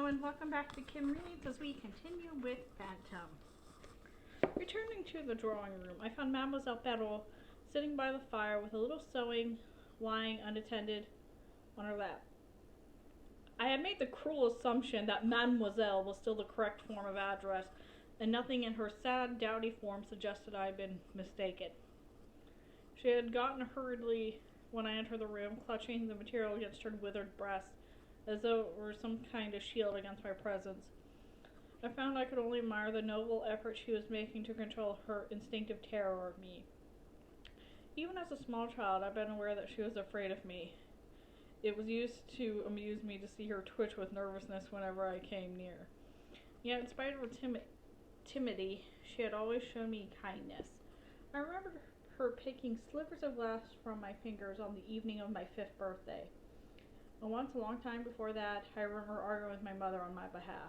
Hello and welcome back to Kim Reads as we continue with Phantom. Returning to the drawing room, I found Mademoiselle Perrault sitting by the fire with a little sewing lying unattended on her lap. I had made the cruel assumption that Mademoiselle was still the correct form of address, and nothing in her sad, dowdy form suggested I had been mistaken. She had gotten hurriedly when I entered the room, clutching the material against her withered breast, as though it were some kind of shield against my presence. I found I could only admire the noble effort she was making to control her instinctive terror of me. Even as a small child, I've been aware that she was afraid of me. It was used to amuse me to see her twitch with nervousness whenever I came near. Yet, in spite of her timidity, she had always shown me kindness. I remembered her picking slivers of glass from my fingers on the evening of my 5th birthday. And once, a long time before that, I remember arguing with my mother on my behalf.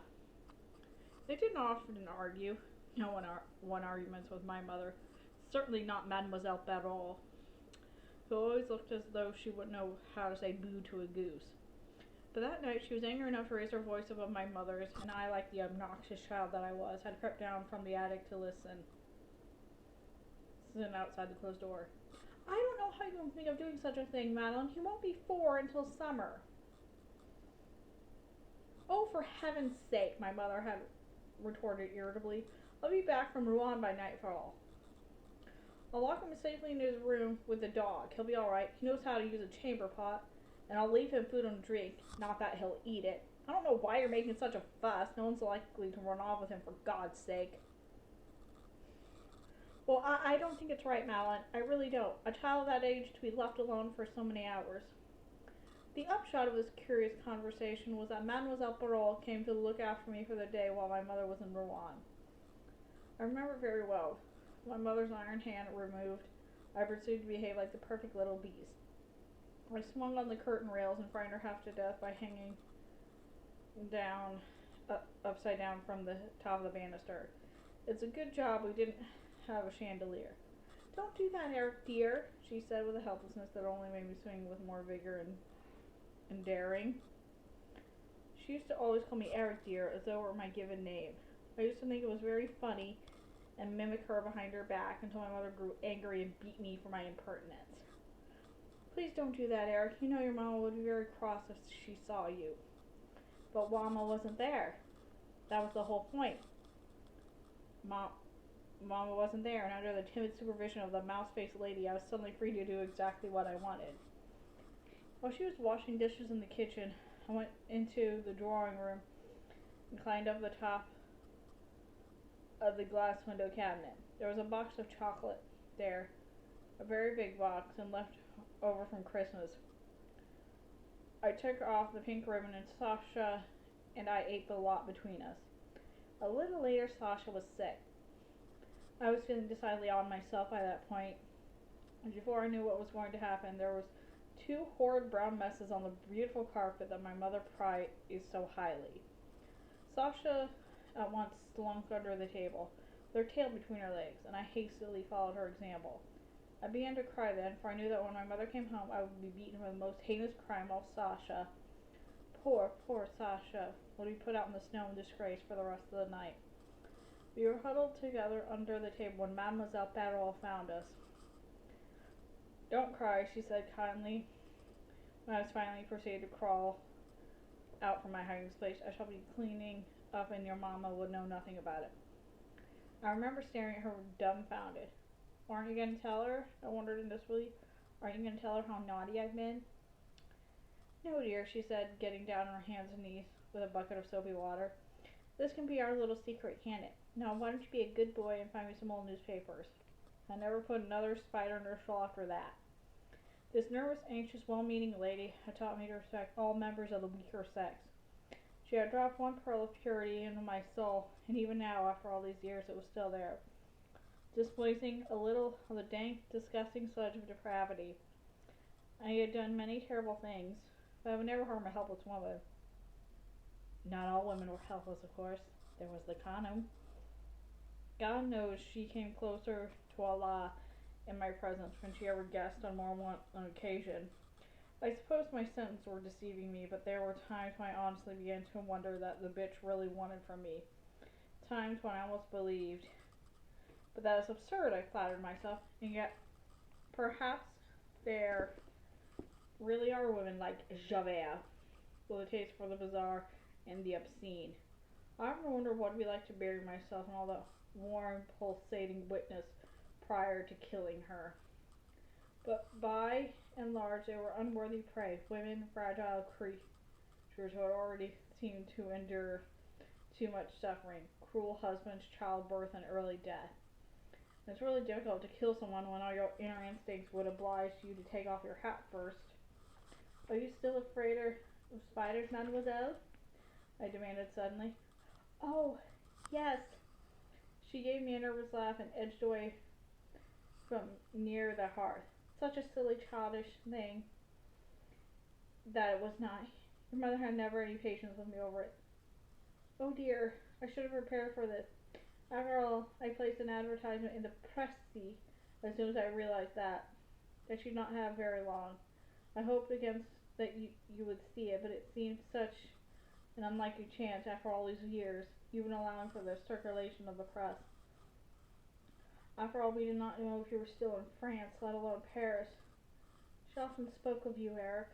They didn't often argue. No one won arguments with my mother. Certainly not Mademoiselle Perrault, who always looked as though she wouldn't know how to say boo to a goose. But that night she was angry enough to raise her voice above my mother's, and I, like the obnoxious child that I was, had crept down from the attic to listen outside the closed door. I don't know how you can think of doing such a thing, Madeline. He won't be 4 until summer. Oh, for heaven's sake, my mother had retorted irritably. I'll be back from Rouen by nightfall. I'll lock him safely in his room with the dog. He'll be all right. He knows how to use a chamber pot, and I'll leave him food and drink. Not that he'll eat it. I don't know why you're making such a fuss. No one's likely to run off with him, for God's sake. Well, I don't think it's right, Madeline. I really don't. A child of that age to be left alone for so many hours. The upshot of this curious conversation was that Mademoiselle Perrault came to look after me for the day while my mother was in Rouen. I remember very well. My mother's iron hand removed, I proceeded to behave like the perfect little beast. I swung on the curtain rails and frightened her half to death by hanging down, upside down from the top of the banister. It's a good job we didn't have a chandelier. Don't do that, Eric, dear, she said with a helplessness that only made me swing with more vigor and daring. She used to always call me Erik, dear, as though it were my given name. I used to think it was very funny and mimic her behind her back until my mother grew angry and beat me for my impertinence. Please don't do that, Erik. You know your mama would be very cross if she saw you. But Mama wasn't there. That was the whole point. Mama wasn't there, and under the timid supervision of the mouse-faced lady, I was suddenly free to do exactly what I wanted. While she was washing dishes in the kitchen, I went into the drawing room and climbed up the top of the glass window cabinet. There was a box of chocolate there, a very big box, and left over from Christmas. I took off the pink ribbon, and Sasha and I ate the lot between us. A little later, Sasha was sick. I was feeling decidedly on myself by that point, and before I knew what was going to happen, there was 2 horrid brown messes on the beautiful carpet that my mother prized so highly. Sasha at once slunk under the table, with her tail between her legs, and I hastily followed her example. I began to cry then, for I knew that when my mother came home I would be beaten for the most heinous crime, while Sasha, poor Sasha, would be put out in the snow in disgrace for the rest of the night. We were huddled together under the table when Mademoiselle Perrault found us. Don't cry, she said kindly, when I was finally proceeded to crawl out from my hiding place. I shall be cleaning up and your mama would know nothing about it. I remember staring at her dumbfounded. Aren't you going to tell her? I wondered indiscreetly. Aren't you going to tell her how naughty I've been? No, dear, she said, getting down on her hands and knees with a bucket of soapy water. This can be our little secret, can't it? Now, why don't you be a good boy and find me some old newspapers? I never put another spider in her shawl after that. This nervous, anxious, well-meaning lady had taught me to respect all members of the weaker sex. She had dropped one pearl of purity into my soul, and even now, after all these years, it was still there, displacing a little of the dank, disgusting sludge of depravity. I had done many terrible things, but I would never harm a helpless woman. Not all women were helpless, of course. There was the Khanum. God knows she came closer to Allah in my presence than she ever guessed on more than one occasion. I suppose my senses were deceiving me, but there were times when I honestly began to wonder that the bitch really wanted from me. Times when I almost believed. But that is absurd, I flattered myself, and yet perhaps there really are women like Javert, with a taste for the bizarre and the obscene. I often wonder what it'd be like to bury myself in all the warm, pulsating witness prior to killing her. But by and large, they were unworthy prey, women, fragile creatures who had already seemed to endure too much suffering, cruel husbands, childbirth, and early death. And it's really difficult to kill someone when all your inner instincts would oblige you to take off your hat first. Are you still afraid of spiders, mademoiselle? I demanded suddenly. Oh, yes. She gave me a nervous laugh and edged away from near the hearth. Such a silly, childish thing that it was not. Your mother had never any patience with me over it. Oh dear, I should have prepared for this. After all, I placed an advertisement in the Presse as soon as I realized that she'd not have very long. I hoped against that you would see it, but it seemed such an unlikely chance after all these years, even allowing for the circulation of the press. After all, we did not know if you were still in France, let alone Paris. She often spoke of you, Erik.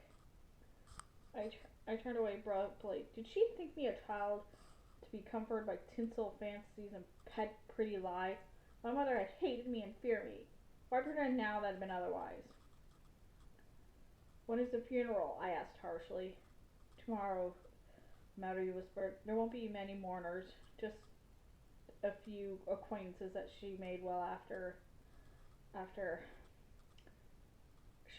I turned away abruptly. Did she think me a child to be comforted by tinsel fantasies and pet pretty lies? My mother had hated me and feared me. Why pretend now that it had been otherwise? When is the funeral? I asked harshly. Tomorrow, Marie whispered. There won't be many mourners, just a few acquaintances that she made well after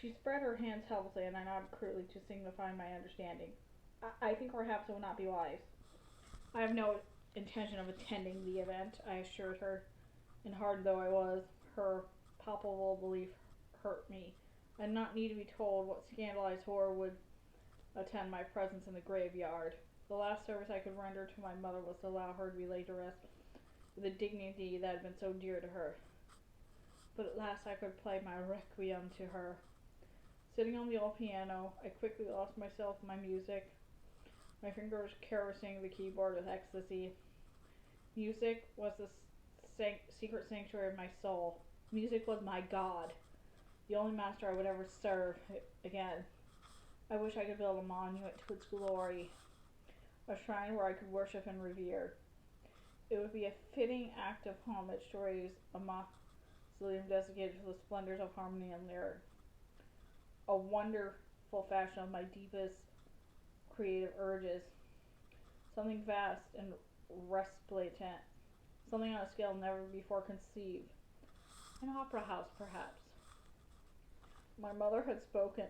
she spread her hands helplessly and I nodded crudely to signify my understanding. I think perhaps it will not be wise. I have no intention of attending the event, I assured her, and hardened though I was, her palpable belief hurt me. I did not need to be told what scandalized horror would attend my presence in the graveyard. The last service I could render to my mother was to allow her to be laid to rest with the dignity that had been so dear to her. But at last I could play my requiem to her. Sitting on the old piano, I quickly lost myself in my music, my fingers caressing the keyboard with ecstasy. Music was the secret sanctuary of my soul. Music was my God, the only master I would ever serve again. I wish I could build a monument to its glory, a shrine where I could worship and revere. It would be a fitting act of homage to raise a mausoleum dedicated to the splendors of harmony and lyric, a wonderful fashion of my deepest creative urges, something vast and resplendent, something on a scale never before conceived. An opera house, perhaps. My mother had spoken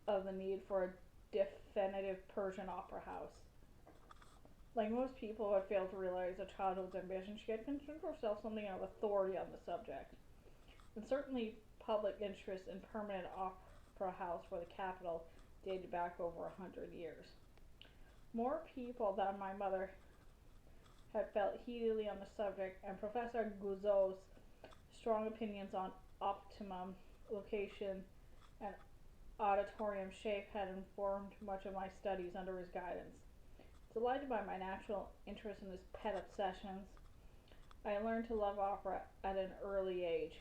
of the need for a definitive Persian opera house. Like most people who had failed to realize a childhood's ambition, she had considered herself something of authority on the subject. And certainly public interest in permanent opera house for the capital dated back over 100 years. More people than my mother had felt heatedly on the subject, and Professor Guzot's strong opinions on optimum location and auditorium shape had informed much of my studies under his guidance. Delighted by my natural interest in his pet obsessions, I learned to love opera at an early age.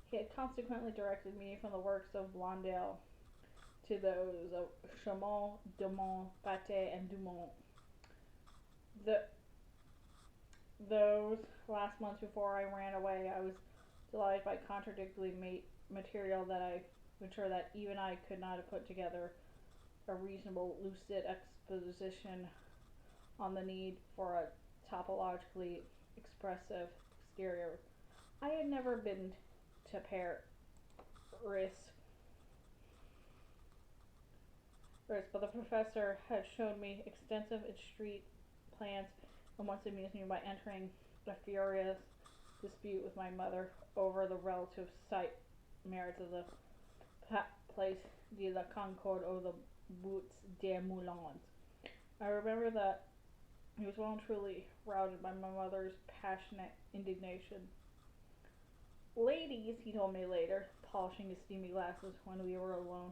He had consequently directed me from the works of Blondel to those of Chaumont, Dumont, Pathé, and Dumont. The, those last months before I ran away, I was delighted by contradictory material that I venture that even I could not have put together a reasonable, lucid exposition on the need for a topologically expressive exterior. I had never been to Paris, but the professor had shown me extensive street plans and once amused me by entering a furious dispute with my mother over the relative site merits of the Place de la Concorde or the Buttes des Moulins. I remember that he was well and truly routed by my mother's passionate indignation. Ladies, he told me later, polishing his steamy glasses when we were alone,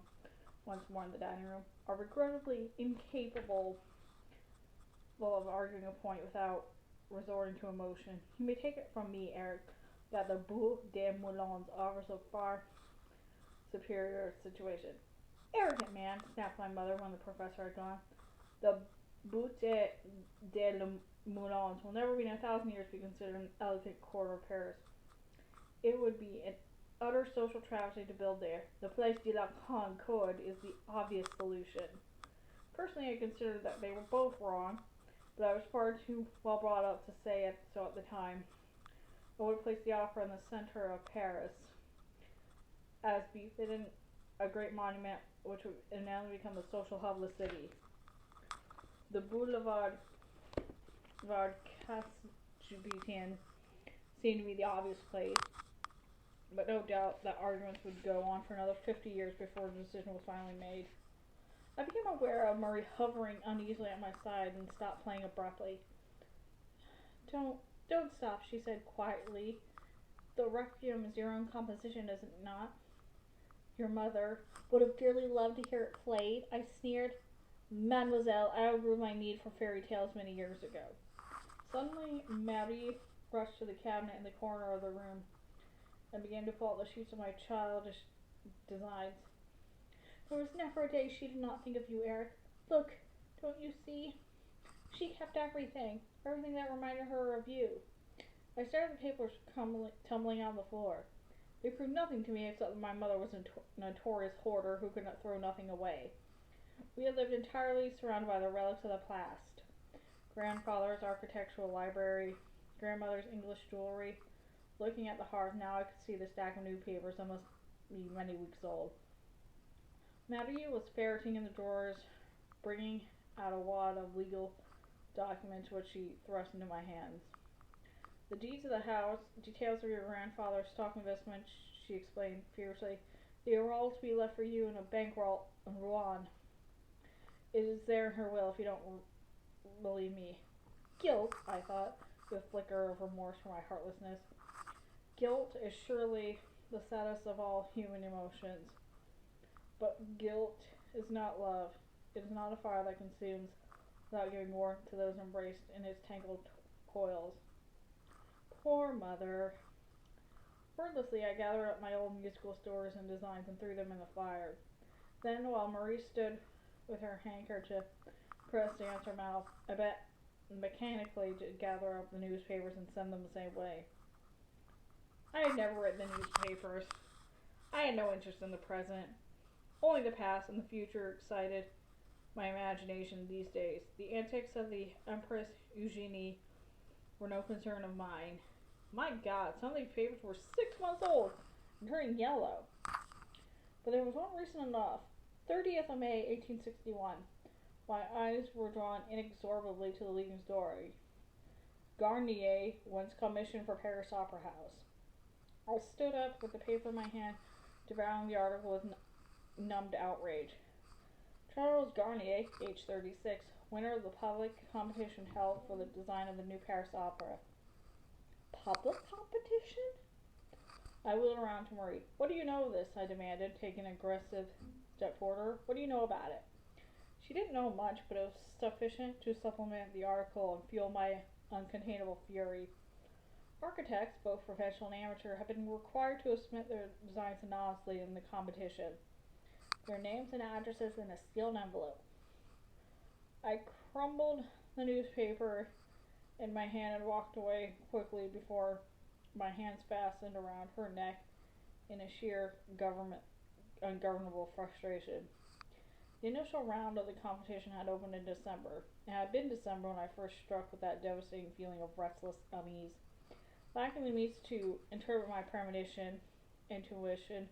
once more in the dining room, are regrettably incapable of arguing a point without resorting to emotion. You may take it from me, Eric, that the Bois des Moulins offers a far superior situation. Arrogant man, snapped my mother when the professor had gone. The des Moulins will never in 1,000 years be considered an elegant quarter of Paris. It would be an utter social travesty to build there. The Place de la Concorde is the obvious solution. Personally, I considered that they were both wrong, but I was far too well brought up to say it so at the time. I would place the opera in the center of Paris, as befitting a great monument which would inevitably become the social hub of the city. The Boulevard Castrichan seemed to be the obvious place, but no doubt that arguments would go on for another 50 years before a decision was finally made. I became aware of Murray hovering uneasily at my side and stopped playing abruptly. Don't stop, she said quietly. The Requiem is your own composition, is it not? Your mother would have dearly loved to hear it played, I sneered. Mademoiselle, I outgrew my need for fairy tales many years ago. Suddenly, Marie rushed to the cabinet in the corner of the room and began to pull out the sheets of my childish designs. There was never a day she did not think of you, Eric. Look, don't you see? She kept everything that reminded her of you. I stared at the papers tumbling on the floor. They proved nothing to me except that my mother was a notorious hoarder who could not throw nothing away. We had lived entirely surrounded by the relics of the past. Grandfather's architectural library, grandmother's English jewelry. Looking at the hearth, now I could see the stack of newspapers that must be many weeks old. Marie was ferreting in the drawers, bringing out a wad of legal documents which she thrust into my hands. The deeds of the house, details of your grandfather's stock investments, she explained fiercely. They are all to be left for you in a bankroll in Rouen. It is there in her will if you don't believe me. Guilt, I thought, with a flicker of remorse for my heartlessness. Guilt is surely the saddest of all human emotions. But guilt is not love. It is not a fire that consumes without giving warmth to those embraced in its tangled coils. Poor mother. Wordlessly, I gathered up my old musical scores and designs and threw them in the fire. Then, while Marie stood with her handkerchief pressed against her mouth, I mechanically to gather up the newspapers and send them the same way. I had never read the newspapers. I had no interest in the present. Only the past and the future excited my imagination these days. The antics of the Empress Eugenie were no concern of mine. My God, some of these papers were 6 months old and turning yellow. But there was one reason enough. 30th of May, 1861. My eyes were drawn inexorably to the leading story. Garnier wins commission for Paris Opera House. I stood up with the paper in my hand, devouring the article with numbed outrage. Charles Garnier, age 36, winner of the public competition held for the design of the new Paris Opera. Public competition? I wheeled around to Marie. What do you know of this? I demanded, taking an aggressive step toward her. What do you know about it? She didn't know much, but it was sufficient to supplement the article and fuel my uncontainable fury. Architects, both professional and amateur, have been required to submit their designs anonymously in the competition. Their names and addresses in a sealed envelope. I crumbled the newspaper in my hand and walked away quickly before my hands fastened around her neck in a sheer ungovernable frustration. The initial round of the competition had opened in December. It had been December when I first struck with that devastating feeling of restless unease. Lacking the means to interpret my premonition, intuition,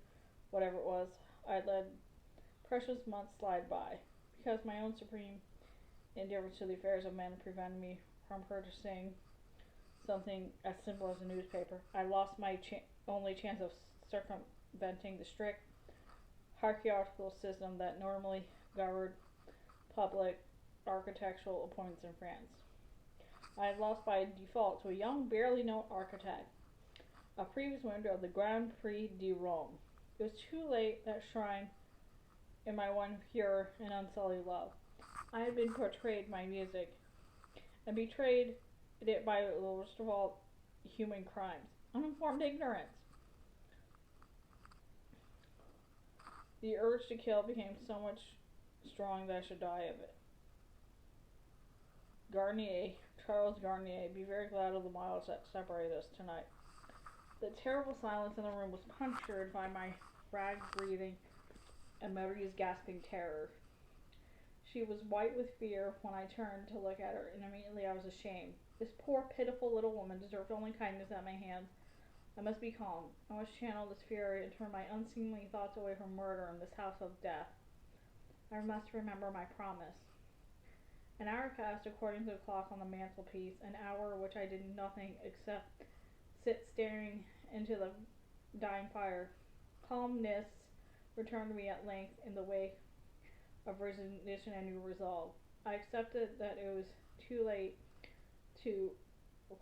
whatever it was, I let precious months slide by, because my own supreme indifference to the affairs of men prevented me from purchasing something as simple as a newspaper. I lost my only chance of circumventing the strict hierarchical system that normally governed public architectural appointments in France. I had lost by default to a young, barely known architect, a previous winner of the Grand Prix de Rome. It was too late. That shrine in my one pure and unsullied love. I had been portrayed my music and betrayed it by the worst of all human crimes, uninformed ignorance. The urge to kill became so much strong that I should die of it. Garnier, Charles Garnier, be very glad of the miles that separate us tonight. The terrible silence in the room was punctured by my ragged breathing and Marie's gasping terror. She was white with fear when I turned to look at her, and immediately I was ashamed. This poor, pitiful little woman deserved only kindness at my hands. I must be calm. I must channel this fury and turn my unseemly thoughts away from murder in this house of death. I must remember my promise. An hour passed according to the clock on the mantelpiece, an hour in which I did nothing except sit staring into the dying fire. Calmness returned to me at length in the wake of resignation and new resolve. I accepted that it was too late to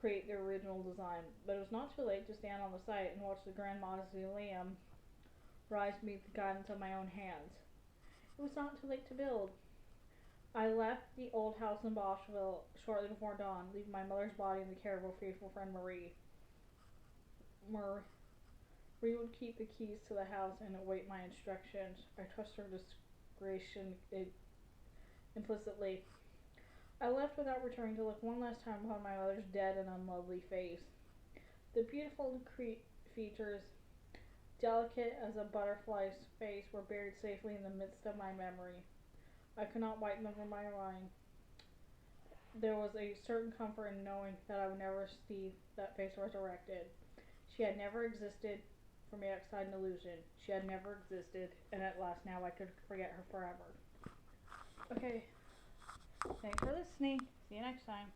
create the original design, but it was not too late to stand on the site and watch the grand mausoleum rise beneath the guidance of my own hands. It was not too late to build. I left the old house in Boschville shortly before dawn, leaving my mother's body in the care of her faithful friend Marie. Marie would keep the keys to the house and await my instructions. I trust her discretion implicitly. I left without returning to look one last time upon my mother's dead and unlovely face. The beautiful features, delicate as a butterfly's face, were buried safely in the midst of my memory. I could not wipe them from my mind. There was a certain comfort in knowing that I would never see that face resurrected. She had never existed for me outside an illusion. She had never existed, and at last now I could forget her forever. Okay, thanks for listening. See you next time.